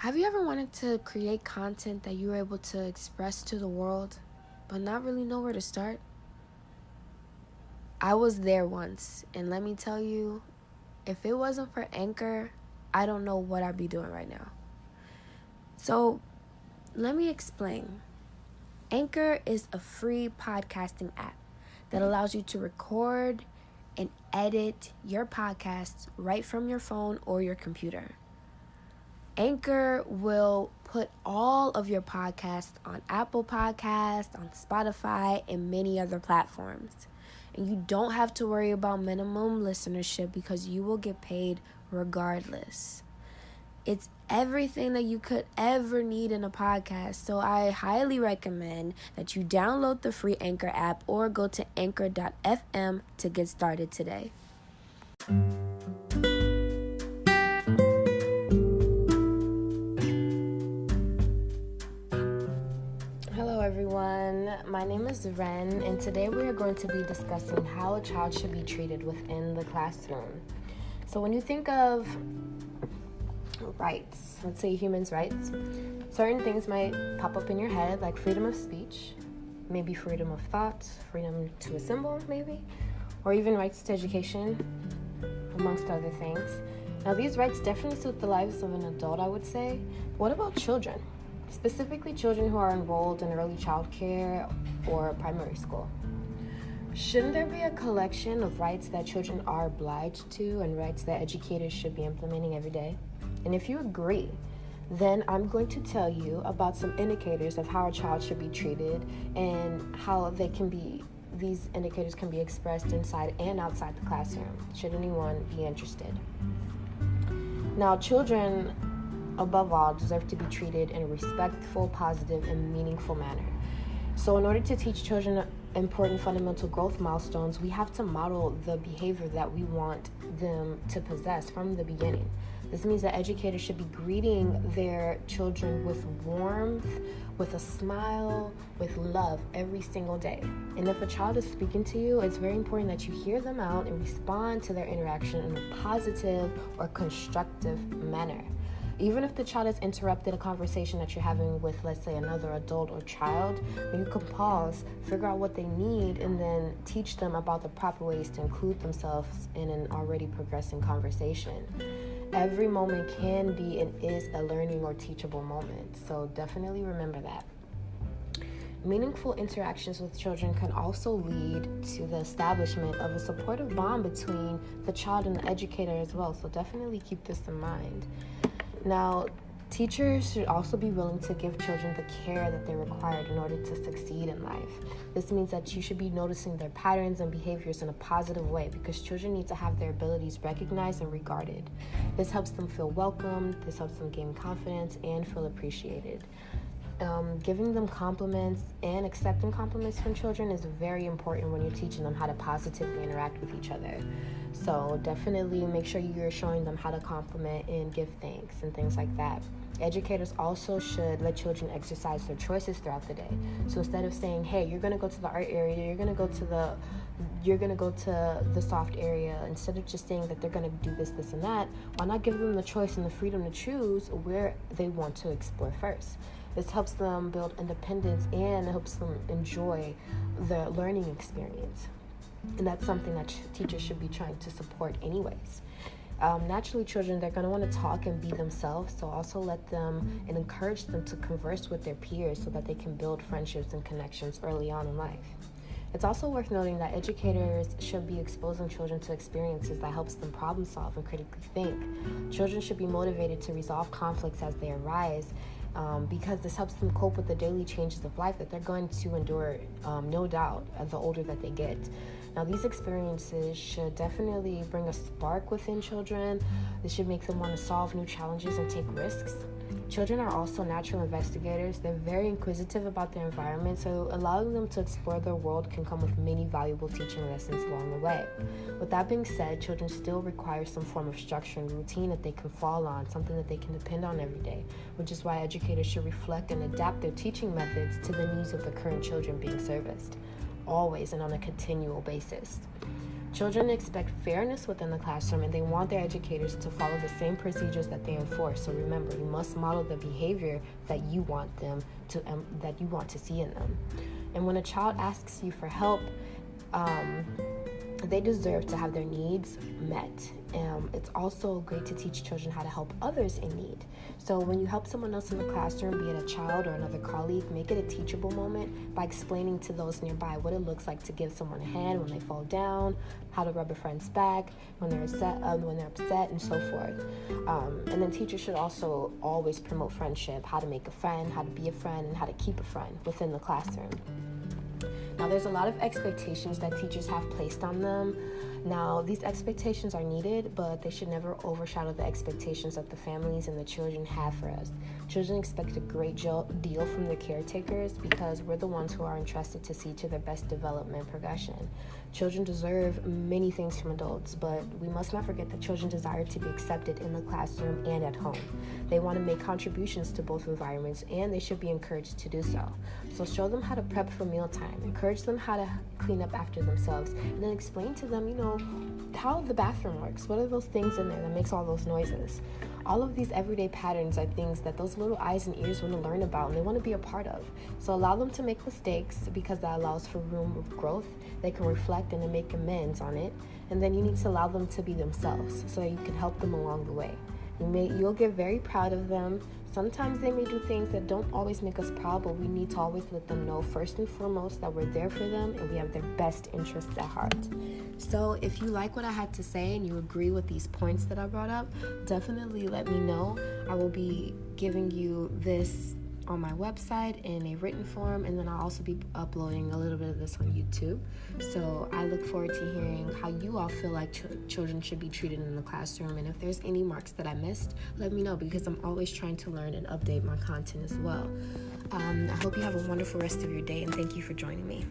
Have you ever wanted to create content that you were able to express to the world, but not really know where to start? I was there once, and let me tell you, if it wasn't for Anchor, I don't know what I'd be doing right now. So, let me explain. Anchor is a free podcasting app that allows you to record and edit your podcasts right from your phone or your computer. Anchor will put all of your podcasts on Apple Podcasts, on Spotify, and many other platforms. And you don't have to worry about minimum listenership because you will get paid regardless. It's everything that you could ever need in a podcast. So I highly recommend that you download the free Anchor app or go to anchor.fm to get started today. Hello everyone, my name is Ren, and today we are going to be discussing how a child should be treated within the classroom. So when you think of rights, let's say humans' rights, certain things might pop up in your head, like freedom of speech, maybe freedom of thought, freedom to assemble maybe, or even rights to education, amongst other things. Now these rights definitely suit the lives of an adult, I would say. What about children? Specifically children who are enrolled in early child care or primary school. Shouldn't there be a collection of rights that children are obliged to and rights that educators should be implementing every day? And if you agree, then I'm going to tell you about some indicators of how a child should be treated and how these indicators can be expressed inside and outside the classroom, should anyone be interested. Now, children, above all, deserve to be treated in a respectful, positive, and meaningful manner. So in order to teach children important fundamental growth milestones, we have to model the behavior that we want them to possess from the beginning. This means that educators should be greeting their children with warmth, with a smile, with love every single day. And if a child is speaking to you, it's very important that you hear them out and respond to their interaction in a positive or constructive manner. Even if the child has interrupted a conversation that you're having with, let's say, another adult or child, you can pause, figure out what they need, and then teach them about the proper ways to include themselves in an already progressing conversation. Every moment can be and is a learning or teachable moment, so definitely remember that. Meaningful interactions with children can also lead to the establishment of a supportive bond between the child and the educator as well, so definitely keep this in mind. Now, teachers should also be willing to give children the care that they're required in order to succeed in life. This means that you should be noticing their patterns and behaviors in a positive way because children need to have their abilities recognized and regarded. This helps them feel welcomed, this helps them gain confidence and feel appreciated. Giving them compliments and accepting compliments from children is very important when you're teaching them how to positively interact with each other. So definitely make sure you're showing them how to compliment and give thanks and things like that. Educators also should let children exercise their choices throughout the day. So instead of saying, hey, you're going to go to the art area, you're going to go to the soft area, instead of just saying that they're going to do this, this, and that, why not give them the choice and the freedom to choose where they want to explore first? This helps them build independence and helps them enjoy the learning experience. And that's something that teachers should be trying to support anyways. Naturally, children, they're going to want to talk and be themselves, so also let them and encourage them to converse with their peers so that they can build friendships and connections early on in life. It's also worth noting that educators should be exposing children to experiences that helps them problem solve and critically think. Children should be motivated to resolve conflicts as they arise, because this helps them cope with the daily changes of life that they're going to endure, no doubt, the older that they get. Now, these experiences should definitely bring a spark within children. This should make them want to solve new challenges and take risks. Children are also natural investigators. They're very inquisitive about their environment, so allowing them to explore their world can come with many valuable teaching lessons along the way. With that being said, children still require some form of structure and routine that they can fall on, something that they can depend on every day, which is why educators should reflect and adapt their teaching methods to the needs of the current children being serviced, always and on a continual basis. Children expect fairness within the classroom, and they want their educators to follow the same procedures that they enforce. So remember, you must model the behavior that you want to see in them. And when a child asks you for help, they deserve to have their needs met. It's also great to teach children how to help others in need. So when you help someone else in the classroom, be it a child or another colleague, make it a teachable moment by explaining to those nearby what it looks like to give someone a hand when they fall down, how to rub a friend's back when they're upset, and so forth. And then teachers should also always promote friendship, how to make a friend, how to be a friend, and how to keep a friend within the classroom. Now, there's a lot of expectations that teachers have placed on them. Now, these expectations are needed, but they should never overshadow the expectations that the families and the children have for us. Children expect a great deal from the caretakers because we're the ones who are entrusted to see to their best development progression. Children deserve many things from adults, but we must not forget that children desire to be accepted in the classroom and at home. They want to make contributions to both environments, and they should be encouraged to do so. So show them how to prep for mealtime, encourage them how to clean up after themselves, and then explain to them, how the bathroom works. What are those things in there that makes all those noises? All of these everyday patterns are things that those little eyes and ears want to learn about and they want to be a part of. So allow them to make mistakes because that allows for room of growth. They can reflect and then make amends on it. And then you need to allow them to be themselves so that you can help them along the way. You'll get very proud of them. Sometimes they may do things that don't always make us proud, but we need to always let them know first and foremost that we're there for them and we have their best interests at heart. So if you like what I had to say and you agree with these points that I brought up, definitely let me know. I will be giving you this on my website in a written form, and then I'll also be uploading a little bit of this on YouTube. So I look forward to hearing how you all feel like children should be treated in the classroom, and if there's any marks that I missed, let me know because I'm always trying to learn and update my content as well. I hope you have a wonderful rest of your day, and thank you for joining me.